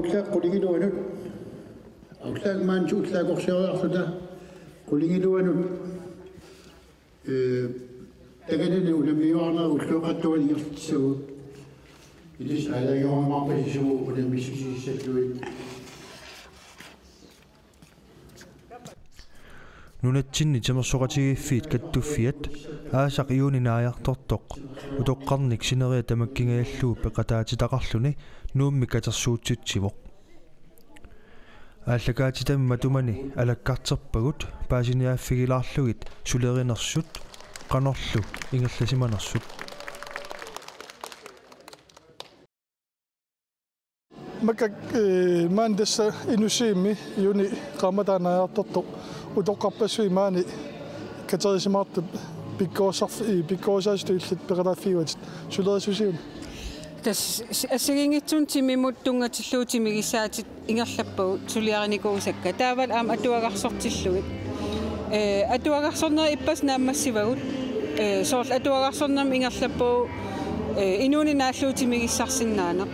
utlaaq quligiluanut utlaaq maanchu utlaaqorsioriarluta quligiluanut taganani ulamiuarna ulluqattuani irtissagu ilis alayormarpasisu ulamissisissalluit nunatsinni tamersoqatigiffiit kattuffiat aasaq iuninaajartortoq utoqqarnik sineria tamakkingaalluu peqataatitaqarluni nuummi katersuutsitsivoq ааллакаатитамми матумани алаккартерпагут паасиниааффигилаарлугит сулеринерсут канорлу ингерласиманерсут макак мандесса инусиимми юни qamataanaajortorto утоққарпассуи маани катерисимаартут пиккоосаастуиллит пеқалааффигуат сулерисусиуни тас ассагингитсун тимимуттунгатиллуутимигисаатит ингерлаппагу сулиариникуусакка таавал аама атуагарсортиллугит атуагарсорнери иппас нааммассивагут соорл атуагарсорнерми ингерлаппагу инууни нааллуутимигиссарсинаанеқ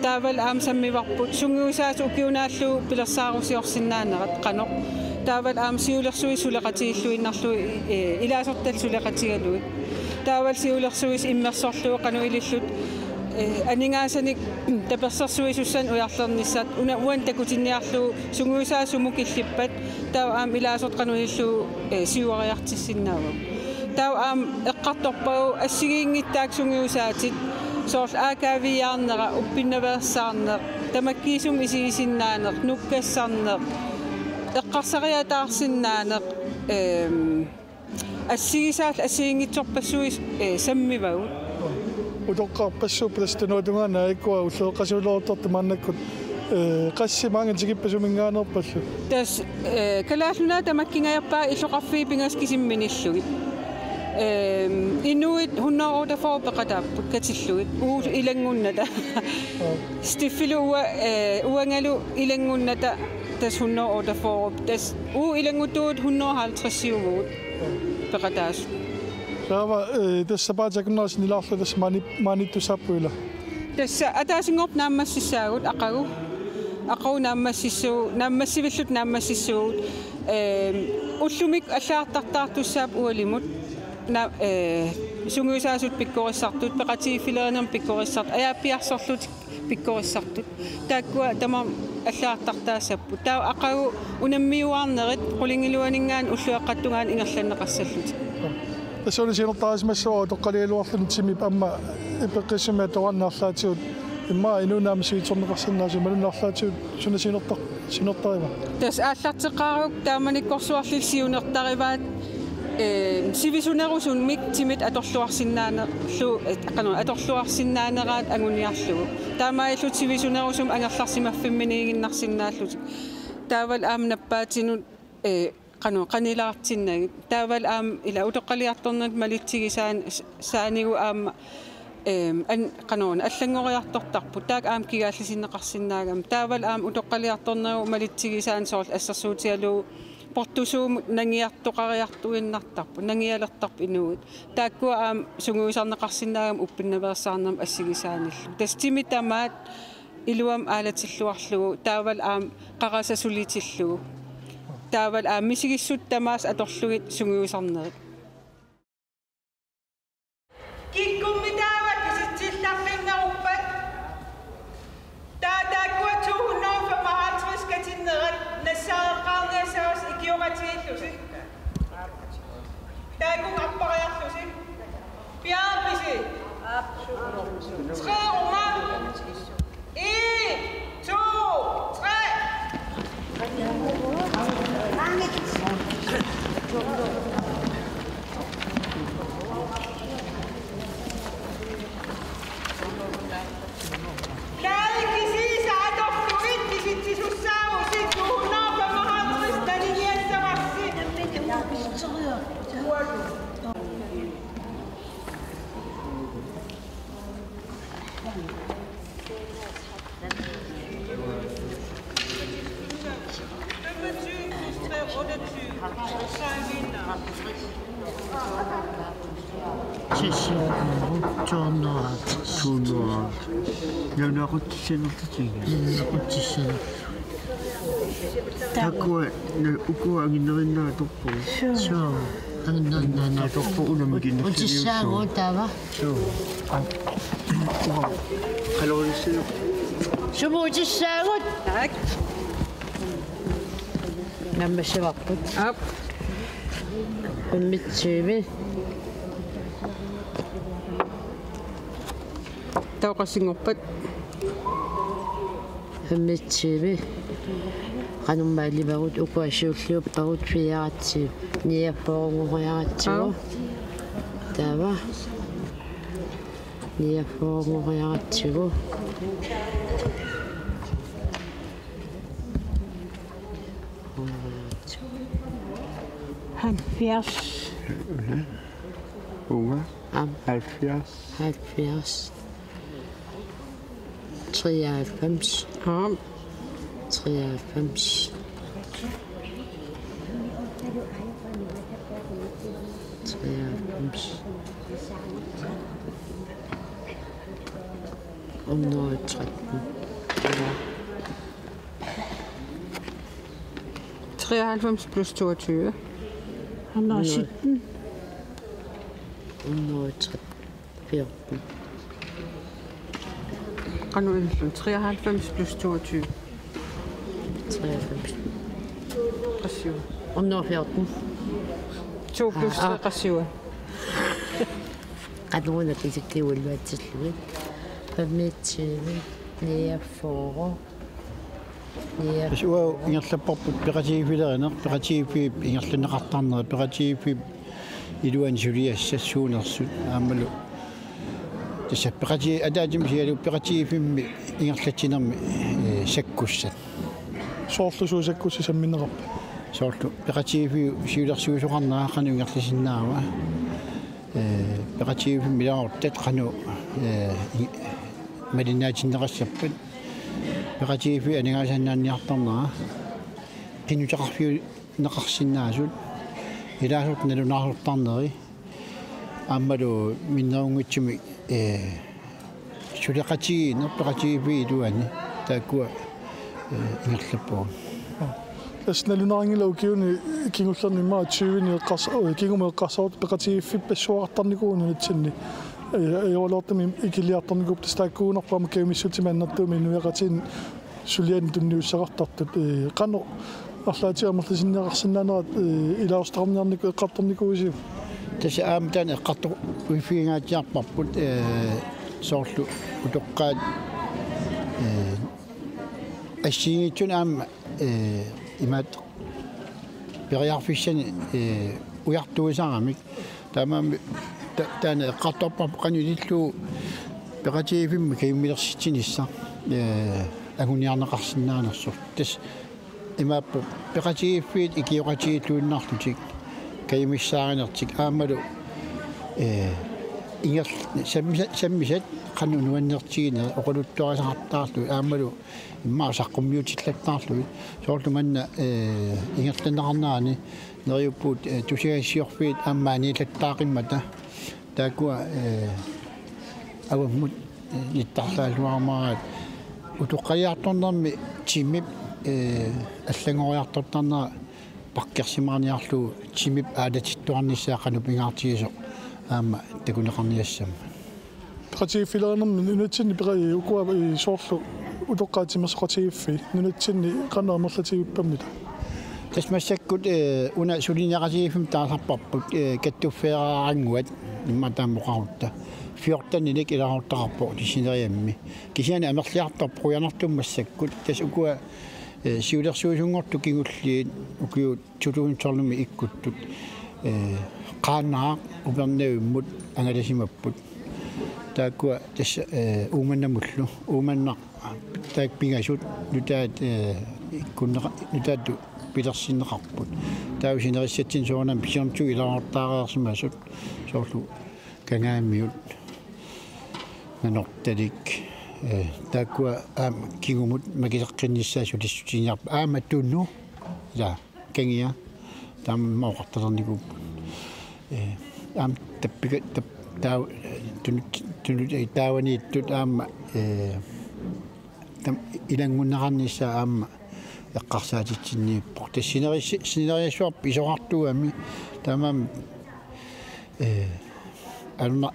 таавал аама саммиварпут сунгиусаат укиунааллу пилерсаарусиорсинаанерат қаноқ таавал аама сиулерсуи сулеқатигиллуиннарлуи илаасортал сулеқатигалуит таавал сиулерсуис иммерсорлуу қануилиллут анингаасаник таперсерсуисуссан уярлерниссаат уан такутинниарлуу сунгуисаасумукиллиппат таа аам илаасорт кануиллуу сиуариартиссиннааву таа аам эққарторпагу ассигиингиттаак сунгиусаатит соорл аакаавиаарнера уппиннаверсаарнер тамаккиисум исигисиннаанер нуккассарнер эққарсариатаарсиннаанер ассигисаал ассигингитсорпассуис саммивагу утоққарпассуу пластануатунгаана иккуа уллеэққасуулоортарта мааннаккут qassimaangan sigipпасумингаанерпаллу тас калааллуна тамаккингаяппаа иллоқарфии пингаскисимминиллугит инуит хуннаарута фоопеқатааппут катиллугит уу илангунната стиффилуа уангалу илангунната тас хуннаарута фооп тас уу илангутуут 150 пеқатаас сава тассапаатакуннерс нилаарлу тас маниттусаппуила тасса атаасингорп нааммассисаагут ақау нааммассивиллут нааммассиссуугут уллумик аллаартартаартуссаап уалимут сунгуисаасут пиккориссартут пеқатигиффилеринерм пиккориссарт аяаппиарсорлут пиккориссартут тааккуа тамам аллаартартаассаппут таа ақау унаммиуаарнерит қулингилуанингаан уллуаққаттунгаан ингерланнеқассаллут тассонисинертаасмассуа тоққалиалуарлун тимип амма ипеққиссимиа тораннаарлаатиут имма инунаама сииторнеқарсинаасу малуннаарлаатиут сунасинертарива тас ааллартеққаарук тааманиккорсуарлил сиунертариваат сивисунерусунмик тимит аторлуарсинаанерлу аторлуарсинаанераат агуниарлугу таамаиллут сивисунерусум ангерларсимаффимминигиннарсинааллут таавал аамнаппаатинут qanilaartinnagit taaval aam ila utoqqaliartornat malittigisaan saanigu aama an qanoon allangoriartortarput taak aam kigaallisinneqarsinnaagam taaval aam utoqqaliartornagu malittigisaan soorl assersuutialu portusuum nangiartoqariartuinnartarpu nangialertarp inuut taakkua aam sunguisarneqarsinnaagam uppinnaversaarnam assigisaanillu tastimitaamaat iluam aalatilluarlugu taaval aam qarasasulitillugu taaval aammisigissut tamaas atorlugit sungiusarnerit kikkummi taavat kisitsillarlinneruppat taakua 255 katinnerat nassaareqqaarniassaas ikioratiillusi taakun appariarlusi piaarpisi 3 Romain 1 2 Ci sono giornate. Tuunua. Nana quttissanertatiga. Quttissan. Takua ukua anginnerinaa torpu. Sure. Anginnernaana Torpu unamikinnersiu. Quttissaangu taava. Qalorissinu. Sumuutissaagut. Tak. Nammassavarput. Up. Ummitsiimi. Tauqassingorpat. Ummitsiimi. Qanummaalivagut ukuassiulliupparut fiaratsiu. Niaffoorungoriaratsiu. Taava. Niaffoorungoriaratsiu. Halvfjerds. Unga. 70. 93. 93. 93. 113. 93 plus 22. 117. 113. 14. Qanu 93 plus 22. 93. Qassiu. 114. 2 plus 3 qassiu. Qanuna kisikkiulluatsilluit. Pammitsiimi. Niaffooro. Sua ingerlapparput peqatiifileriner peqatiifi ingerluneqartarneri peqatiifi iluan suliassassuunersut aammalu tassa peqati ataatim sialu peqatiifimmi ingerlatsinermi sakkussat Soorlusuusakkussi samminerap. soorlu peqatiifi siulersuusoqarnaa qanu ingerlasinnaava peqatiifimmi laortat qanu malinaatinnerassappat peqatiifi aningaasannaanniartarnaa qinutaqarfiu neqarsinnaasut ilaasut nalunaasortarneri aammalu minnerungutsumi suleqatigi nerpeqatiifi iluani taakkua ingerlappuun Asnalunarangila ukiuni kingullernimaa 20 kingumеққарсаут пеқатигиффиппассуақартарникууни натсинни айолоортами икилиартарникуп тастааккуунарпаама кемиссутимааннартуми нуяқатин сулиан тунниуссақартартут қано арлаатиамерлисиннеқарсинаанерат илаустарниарнику эққартарникуусиу тасса аамтаан эққарту уиффиингаатиарпарпут соорлу утоққаат ассигитсун аама имаат периарфиссани уяртуисаарамик таамаами таана эққарторпар қанилиллу пеқатиифимми киммилерситсинисса агуниарнеқарсинаанерсур тас имааппу пеқатииффиит икиоқатигиллуиннаартутик каимиссааринертик аамалу ингер саммисат қану нуаннертигина оқулуттуарисақартаарлу аамалу иммаасаққуммиутиллаттаарлу соорлу манна ингерланеқарнаани нериуппут тусигассиорфиит ааммааниилаттаақиммата таакуа аваммут ниттарлаалуармараат утоққариарторнэрми тимип аллагориарторторнера паккерсимаарниарлу тимип аалатиттуарниссаақану пингаартигисо аама такунеқарниассама пеқатигиффилернэрми нунатсинни пеқаи укуа соорлу утоққаатимасоқатигиффи нунатсинни қанаамерлатигиппаммита тасмассаккут уна сулиниақатигиффим таасарпарпут каттуффеераарангуат имматаамоқарутта 14 ник илаартарпо тисинериамми кисиани амерлиартар проянартуммассаккут тас укуа сиулерсуусунгорту кигуллиит укиу тулуунтерлуми иккуттут qaanaa uperniumмут ангаласимаппут тааккуа тасса ууманнамуллу ууманнақ таак пигасут нутаат иккуннеқа нутаатту пилерсиннеқарпут таусинериссатсин соонам писернту илаартаареерсимасут соорлу кангааммиут нанорталик тааккуа аама кигумут макилеққинниссаасу тассутиниарпа аама тунну я кангия таммаоқарталерникуп ам таппига тау tunut taawani tut aamma tam ilangunneqarnissa aamma eqqarsaatitsinniippoq tassineriassuarp isoqartuami tamam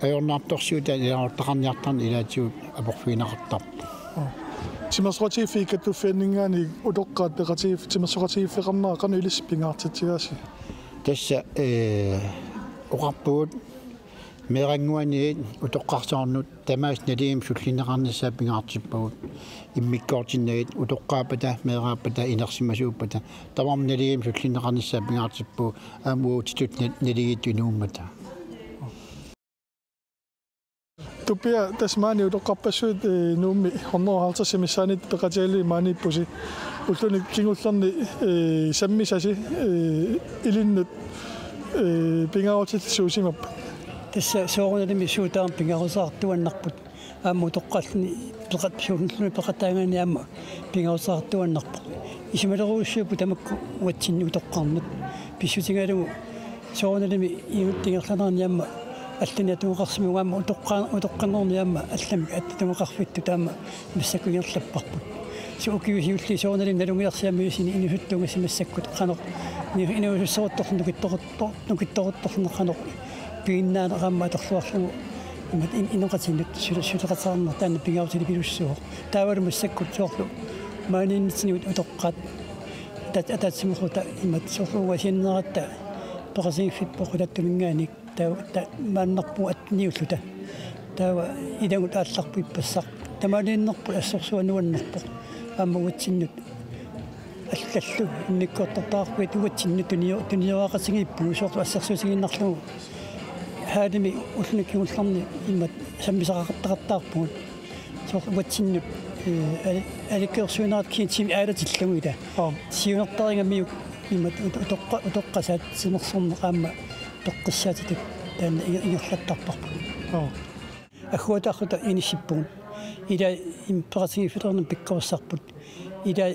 ajornaartorsiuta ilaortaqarniartarni ilaatiut aporfiinaqartarpu тимасуатиифи каттуффианнингаани улоққаат пеқатииф тимасуатииффеқарнаа қану илиспингаартитсигааси тасса оқарпуут мерангуани утоққарсаарнут тамаас налиим суллинеқарнissaа пингаартиппагут иммиккоортиннагит утоққаапата мераапата инерсимасууппата таварм налиим суллинеқарнissaа пингаартиппу аамуутитут налигит инууммата тупиа тасмаани улоққарпассуут нуумми хорнерхаалтассимиссаанит пеқатиали мааниппуси уллуни кингуллерни саммисаси илиннут пингаортитсуусимаппа тасса сооруналими суутаам пингарусаартуаннарпут ааму тоққални пеқатсуунлуни пеқатаагаани аама пингарусаартуаннарпут исималеруussуупу тамакку уатсинни утоққарнут писсутингалугу сооруналими иуттингерланарни аама аллани атуоқарсимугаама утоққанерни аама аллами аттатуоқарфитту таама массаккугерлаппарпут суукивисиулли соорналим налунгиарсиамиусини инусуттунгасимассаккут қанеқ инуусуссорутторлу нукитторутторлу қанеқ пииннаанеқамма аторлуарлугу имат инеқатиннут сулеқатсаарнер таана пингаутили пилуссуо таавалу массаккут соорлу мааниннитсинивут утоққат ататсимухута имат соорлугасиннератта пеқасигиффиппоқулаттумингааник таа мааннарпу атниуллута таава илагут аалларпуиппассақ тамаалииннерпу ассорсуануаннерпо аамагутсиннут аллаллу инниккортартаарпуит угатсиннут туниоаақасигиппу соорлу ассерсуусигиннарлугу хаадими уллуккигулларни иммат саммисақартақартаарпугут соорлу угатсиннут аликкерсуинаат киитсими аалатиллугита сиунертарингамиук иммат утоққасаат симерсорнеқаама тоққиссаатитут таана ингерлаттарпарпу ахуатааррута инисиппугут ила императивифилернум пиккорсарпут ила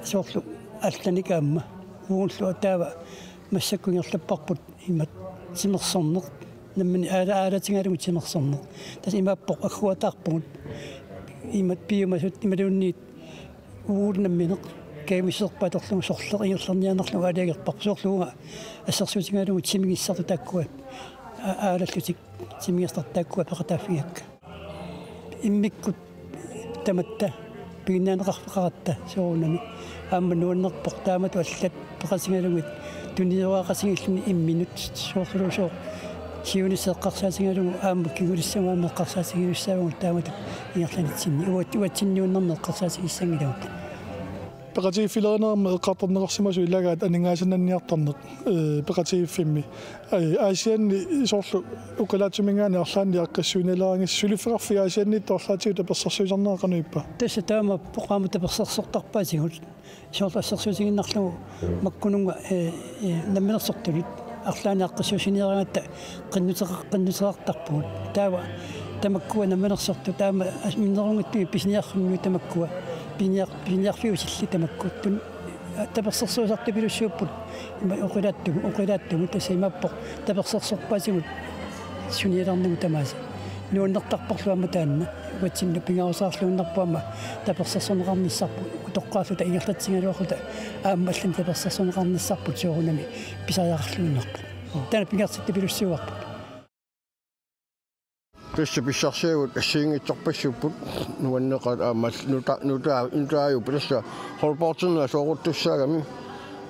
соорлу алланикаама ууллу таава массаккунгерлаппарпут иммат симерсорнеқ наммани аалатингалугу симерсорнеқ тас имааппоқ ахуатаарпугут иммат пиумасут ималуунниит уулнамминеқ каймиссерпаторлугу сорлериерлернианерлугу алиагерпарпу соорлуга ассерсуутингалугу тимигиссарту таккуа аалаллутик тимигистартааккуа пеқатааффигакка иммиккут таматта пигиннаанеқарфеқаратта соорунами аама нуаннерпоқ таамату аллат пеқасингалугит туниоаақасигиллуни имминут соорлусоо сиунисеққарсаатингалугу аама кигулиссамаа меққарсаатигилуссаагу таамату ингерланитсинни уатсинниуннэрнеққарсаатигиссангилаук пеқатииффилернерма эққарторнеқарсимасу илагаат анингаасаннанниартарнеқ пеқатииффимми аасианни соорлу укалаатсумингаани арлаанни аққассуинелерангис сулиффеқарфига аасианни торлаатигу таперсерсуисарнеқануиппа тасса таама поқаама таперсерсортарпаатигут соорлу ассерсуутигиннарлугу маккунунга намминерсортулит арлаани аққассуусинераангатта қиннутерартарпугут таава тамаккуа намминерсорту таама миннерунгаттуи писниарруммиу тамаккуа пиньярфиусилли тамаккуттун таперсерсуусарту пилуссууппут има оқилааттугу тассимаппоқ таперсерсорпаасигут суниаларнагу тамааса нуаннертарпарлуама таанна уатсинну пингаусаарлууннарпуама таперсерсорнеқарниссарпу утоққааллута ингерлатсингалуарлута ааммаллан таперсерсорнеқарниссарпут соорунами писаяарлууннарпу таана пингарситту пилуссуарпут Tässä pissarsiagut assiingitsorpassupput nuanneqat aammal nutaaju pilassa holportunna sooruttussaagami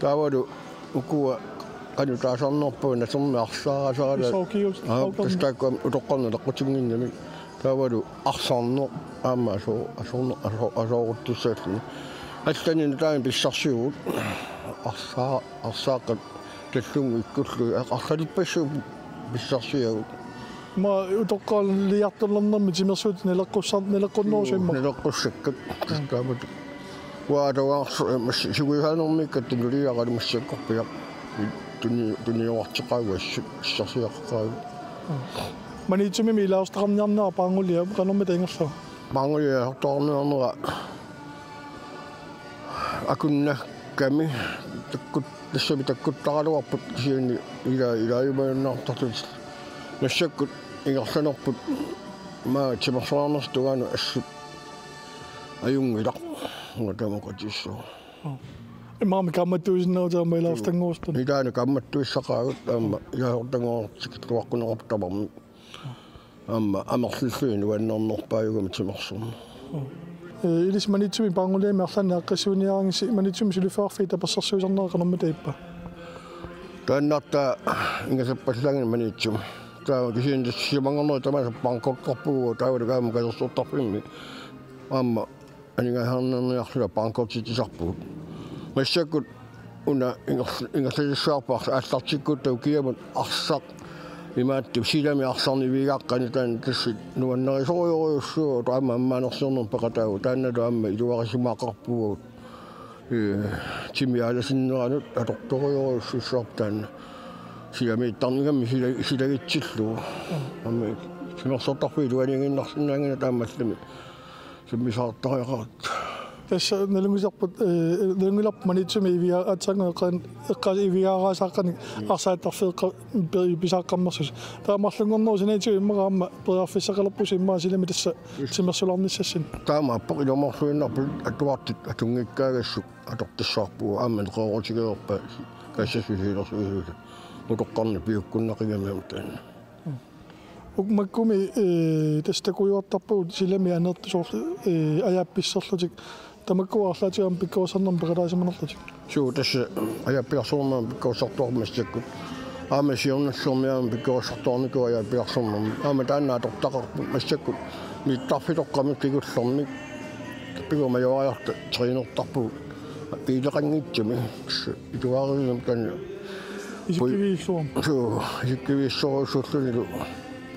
taavalu ukua qanutaasarnerpuuna sermearsaarasarala tastaakkuam utoqqarna taqqutiginnami taavalu arsarner aamma asooruttussaalluni allani nutaami pissarsiagut arsaaqat tallungu ikkullu aqarralippassuu pissarsiagut ما يتوقع اللي يعطي لنا من جميع سود نلقوا نوشين نلقوا الشكل تابد وأدوار شو هذا مي كتنوري على المشكل بيا دنيا وقت قاي والشخصية قاي ما نيجي مي لا أستغرب نعمنا بانغوليا بكانوا مدينة سوا بانغوليا طارنا أنا أكون كمي تكت لسه بتكت تعالوا وقت شيء إلى يبغى نعطي مشكل ингерланерпут маа тимерсуарнэртугану ассут аюнгилақ тамақатиссоо имаами камматтуисиннаутаама илаартангуустун илаана камматтуиссақаагут аама илаортангуортикитуаққунеқартамарми аама амерллуин уаннернерпааюгами тимерсуарна илис манитсуми паангулиами арлаани аққиссуниарангси манитсуми сулифаарфи тапассерсуисарнеқанерма таиппа тааннарта ингасаппаллагани манитсуми таа кисиндиссимангернери тамаса панкоккорпугу таавалгаама калерсуортарфимми аама анигаахарнерниарлуга панкоктитисарпугут массаккут уна ингерлисуарпаар ааллартиккут тау киамут арсақ имаатту силами арсарнивигааққани таан тассит нуаннерисориориуссуу таама аммаанерсиорнер пақатаагу таанналу аама илуарисимаақарпугут тимиаласиннеранут аторториориуссуссуар таана силами тарнигамми силагитсиллуу амми симерсортарфи илуанингиннарсинаангана таамаллами симмисаартариақарат тасса налунгисарпут налунгиларп манитсуми ивиа атсангаеқан эққас ивиаараасааққани арсааттарфеэққа писааққаммерсус таамарлунгорнеру синаитсу иммараама периарфиссақалерпус иммаасилами тасса тимерсулаарниссассин таама аппақ иломарлуиннарпут атуартит атунгиккаагассук атортиссаарпугу аама неқоорутигеерпа кассасулиилерсуисуса утоққарни пиуккуннақигами таана укмаккуми тастакуйуартарпугут силами анертусоор аяапписсерлутик тамаккуарлаатигам пиккоосарнерм пекалаасиманерлутик суу тасса аяаппиарсуурнерм пиккоосартуармассаккут аама сиорналлуурмиаама пиккоосартуарнику аяаппиарсуурнерм аама тааннаатортақарпут массаккут миттарфилоққами пигуллэрмик пигумаёаярта тринертарпугут пилеқангитсуми итуаарилум таана исиккивиссоорусуллунилу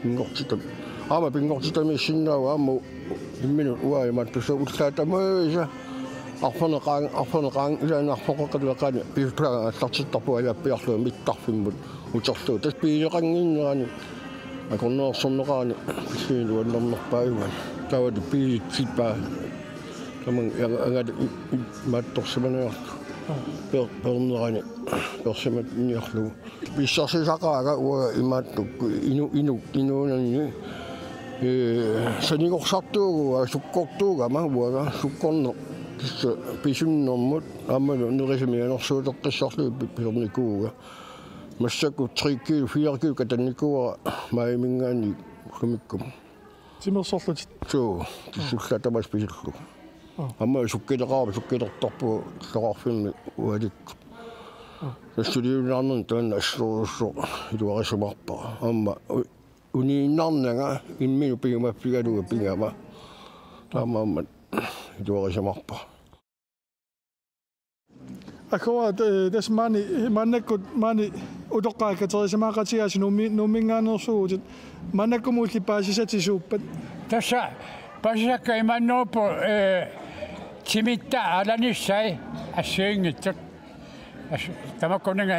пингортитам аама пингортитами синнаава аама иммину уаиматтуса уллаатамаиса арфонеқаан илаанарфоқақалеқани пиутлага аллартиттарпу аляаппиарлуа миттарфиммут утерлуу тас пиилеқангиннерани акорнеерсорнеқаани писсуилуаннернерпааюган таваду пиитсиппаа таман агад матторсиманиарту пернерани персимат ниарлугу писсарсисақаага уа имааттукку инуунани санигорсартуугуа суккортуугама уага суккорнер тисса писуннэрмут аамалу нерисимианерсуутеққиссарлуи пиорникууга массаку 3 кг 4 кг катанникууа маимингаани хумиккум тимерсорлут суу тиссулла тамас писуллу amma sukkileqartarpu laqarfimmi ualikku тассулиунаарнун таанна ассуурусо илуарисумарпа амма унииннарнага иммину пигумаппигалуга пингама таамаамма илуарисумарпа акуа тасмани маннаккут мани утоққаакатерисимаақатигаси нумингаанерсуутит маннаккумуулли паасисатисууппат тасса пасисакка иманнууппу тимитта аланиссай ассиингитсут тамаккунага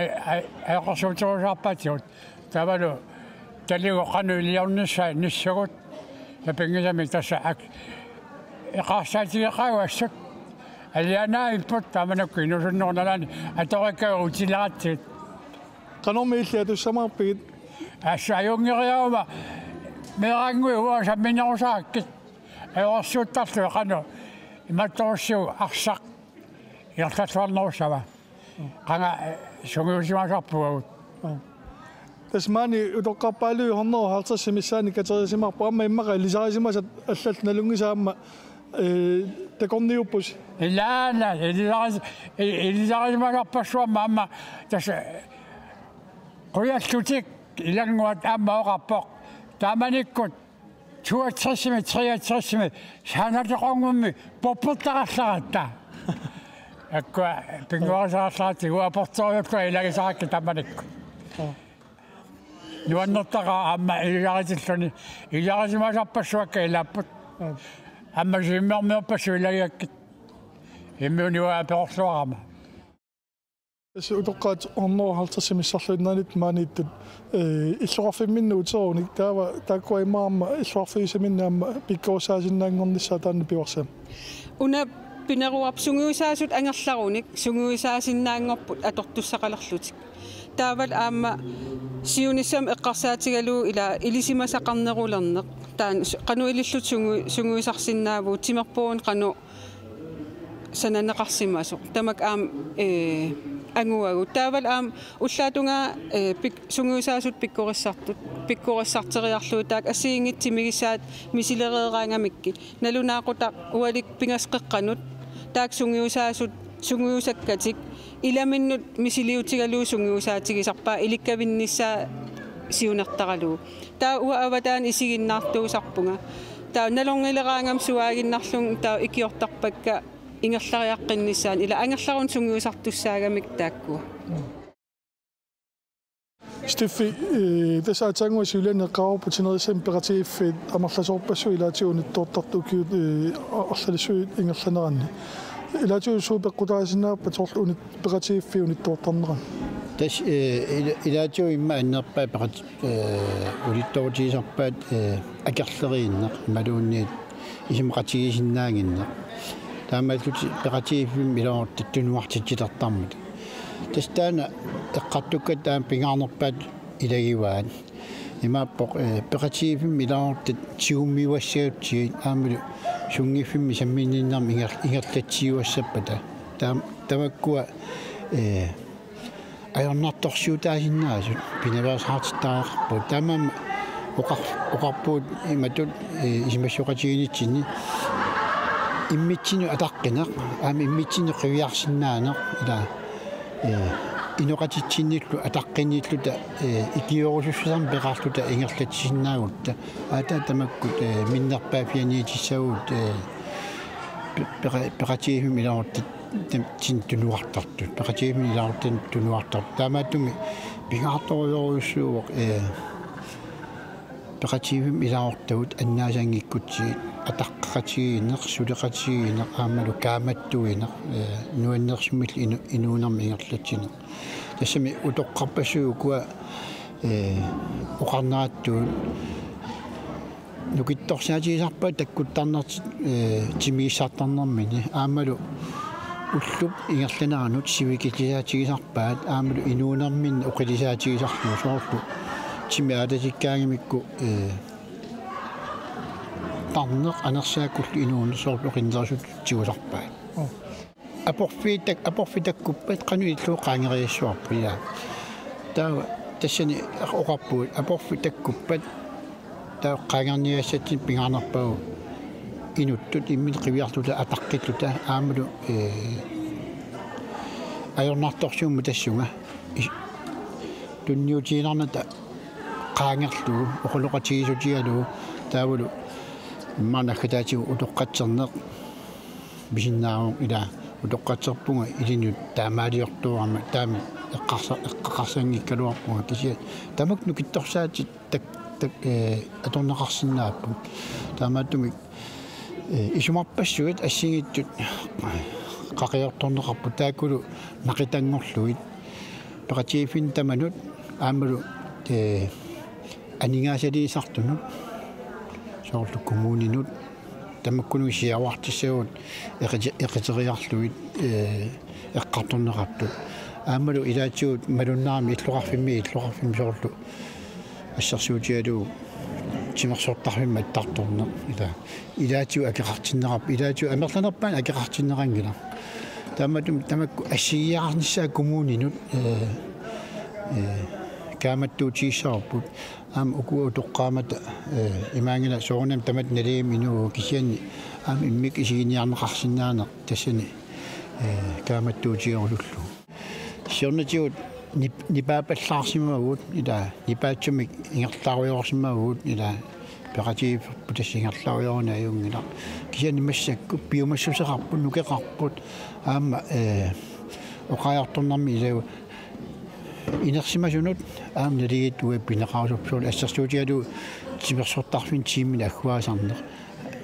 аақарсуутерусаарпаатиут тавалу талиго қануилиорниссай ниссагут напингисами тасса эқарсаатигеқагу ассут алианаа импут таманакку инусуннерналаани аториккага утиларатсигит канормииллиа туссамаарпигит ассааюнгериаума мерангуи уа самминерусааккит аорсууттарлу қану иматторуссуу арсақ иарлатлуарнерусава qanga sunguusimasarpugut tasmani utoqqarpaalui horneru 50 missaani katerisimarpu amma immaqa ilisarisimasat allat nalungisaamma takorniuppus ilaana ilisarisimasarpassuamma amma tas quyallutik ilanguat amma oqarpoq taamanikkut 63 saanatiqorngummi popputtaqarlaratta аква пингуарсаарлаати уапорториукка илагисаакки таманикку нуаннертаqa амма иларитиллуни иларисимасарпассуакка илааппут амма симмермиорпассу илагиаккит иммуниуа перорлуарама эс утоққаат орноо 50 миссарлуиннаанит maaнииттут иллуарфимминну утеруник таава тааккуа имаама иллуарфиисиминнаама пиккоосаасиннаангорниссаа таанна пиуарсаа уна пинеруап сунгуисаасут ангерларуник сунгуисаасиннаангорпут атортуссақалерлутик таавал аама сиунissam эққарсаатигалуу ила илисимасақарнерулернеқ таан қану илиллут сунгуисарсиннааву тимерпуун қану сананеқарсимасоқ тамак аам ангуагу таавал аам уллаатунгаа сунгуисаасут пиккориссартериарлуу таак ассиингитси мигисаат мисилереераангамикки налунаақутақ уалик пингасқеққанут таак сунгуисаккатик иламиннут мисилиутигалуу сунгуисаатигисарпаа иликкавинниссаа сиунертаралуу таа уа аватаан исигиннаартуусарпунга таа налонгилераангам суаагиннарлун таа икиортарпакка ингерлариаққиннissaан ила ангерларун сунгуисартуссаагамик тааккуа Steffi, tässä atsangu syylen qaau putinerisim peratiiffit amarlasorpassu ilaatiunit tortartukiut arlalisuit ingerlaneranni ilaatiun suupeqqutaasinnaapat sorluunit peratiiffiunit tortarneran tas ilaatiun imma annerpaa perat ulittorutiisarpaat akerleriinneq maluunniit isimqatigisinnaanginneq taamaalluti peratiiffim ilaortit tunuartittitartarmut tastaana eqqartukkat taam pingaarnerpaat ilagivaat imappoq peratiiffim ilaortit siummiuassiuttiit aamulu sungiffimmi sammiinninnarmi ingerlatsiuassappata tamakkua ajornartorsiutaasinnaasu pinaversaartittaaqarput taamam oqarpuut imatut isimassuqatiginitsinni immitsinnu ataqqinaq aami immitsinnu qiviarsinnaaneq ila inoqatitsinniillu ataqqinniilluta ikiorusussam peqarluta ingerlatsisinnaagutta aata tamakkut minnerpaafianiitissagut peratiivim ilaortit tin tunuartartut peratiivim ilaortin tunuartart taamaatumi pingaartoriorussuuq peratiivim ilaortagut annaasangikkutsi атаққатигинеқ сулеқатигинеқ аамалу кааматтуинеқ нуаннерсиммил инуунарми ингерлатсинеқ тассами утоққарпассуугуа оқарнааттуун нукитторсаатигисарпаа таккуттарнерти тимииссаартарнэрмини аамалу уллуп ингерланеранут сивикилисаатигисарпаат аамалу инуунармин оқилисаатигисарлу соорлу тимиаататиккаагимикку тарнеқ анерсаакуллу инуун соорлу қиннерсут тигусарпаа апорфитаккуппат қану иллуу qaangeriassuarpu ила таа тассани оқарпуут апорфитаккуппат таа qaangerniassatsin пингаарнерпагу инуттут иммин қивиарлута атаққитлута аамалу ajornartorsuummu тассунга тунниутиинарната qaangерлуу оқулоқатигисутигалуу таавалу манахтаатигу утоққатсернеқ бисиннаарун ила утоққатсерпунга илинут таамаалиортуарма таами эққарсангиккалуарпунга кися тамак нукитторсаати так аторнеқарсинааппу таамааттуми исумарпассуит ассигиттут қақиорторнеқарпу таакулу нақитангорлуит ператиифин таманут аамалу анигаасалиисартунут соорлу коммунинут тамаккуну сиавартиссагут эқитериарлуит эққарторнеқарту аамалу илаатиут малуннаарми иллоқарфимми соорлу ассерсуутиалу тимерсортарфимма аттарторне илаатиу акеқартиннеқарп илаатиу амерланерпаан акеқартиннеқангила тааматум тамакку ассигиаарниссаа коммунинут кааматтуутииссаарпут аам укуу тоққаамата имаангила соорнам тамат налиим инуу кисианни аам иммик исигиниарнеқарсинаанеқ тассани кааматтуутиоруллу сиорнатиут нипаапаллаарсимагут ила нипаатсумик ингерлааруйорсимагут ила ператив путассингерлааруйорна аюнгила кисианни массакку пиумассусеқарпут нукеқарпут аама оқаярторнарми илау инерсимасунут аамналигит уэ пинеқарусупсуул ассерсуутиалу тимерсортарфин тиммин аггуасарнеқ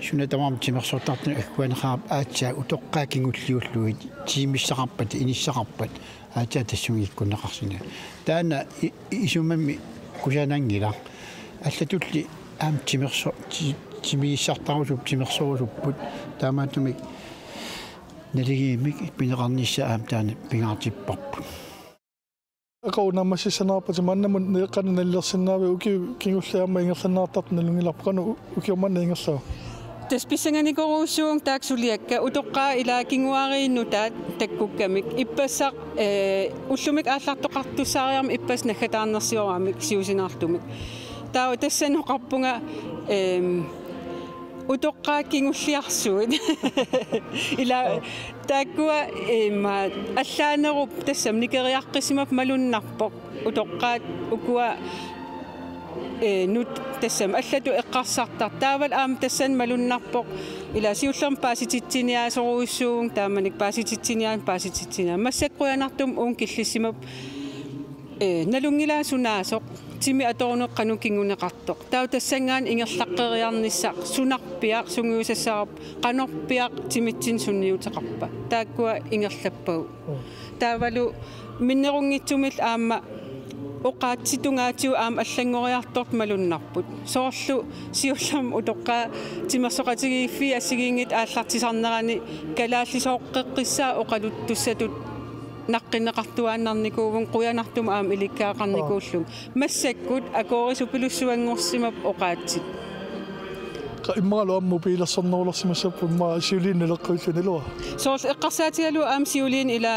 суна тамам тимерсортартин аггуанеқарап аатсаа утоққаа кингуллиуллуит тимиссақарпат иниссақарпат аатсаа тассугиккунеқарсина таана исумамми кусанангила аллатулли аам тимииссартарусуп тимерсорусуппут таамаатумик налигиимик пинеқарнissaа аам таана пингаартиппарпут Ako masisanaapa manna mun kan nallersinnaave uki kingullaama ingerlannaartartna lungilapqanu ukiormanna ingerlaa. Taspissanganikoruussuung taaksuliakka utoqqaa ilaa kinguariinnutaat takkukkamik ippassaq ullumik aallartoqartussaariarma ippas naggataarnersiuaramik siusinaartumik. Taa tassanoqarpunga utoqqaa kingulliarsuut ila taakkua allaanerup tassam nikeriaqqisimak malunnarpoq utoqqaat ukua nut tassam allatu eqqarsartar taaval aam tassan malunnarpoq ila siullerm paasitittiniaasoruussuung taamanik paasitittiniaan massakkuyanartum uun killissimup nalungilaasunaasoq timi atorneqqanu kinguneqartoq taa tassangaan ingerlaqqeriarnissaq sunarpiaq sungiusassarap qanorpiaq timitsin sunniuteqarpa taakkua ingerlappagu taavalu minnerungitsumil aamma oqaatsitungaatigu aam allangoriartort malunnarput soorlu siullam utoqqaa timersoqatigiiffi assigiingit aallartisarnerani kalaallisooqqeqqissaa oqaluttussatut naqqinneqartuaannarnikuuvun quyanartum aam ilikkaaqarnikuullung massakkut akoorisupilussuangorsimap oqaatsit immalu ammu piilassornerullersimassappu ma siuliinneleqquillunilua soorl eqqarsaatigalu aam siuliin ila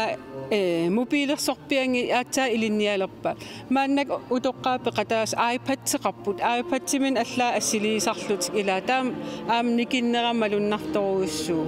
mobiilersorpiangi aatsaa ilinnialerpa maannak utoqqaa peqataas iPad-seqarput iPad-timin allaa assiliisarlut ila taam aam nikinneramalunnartoruussuu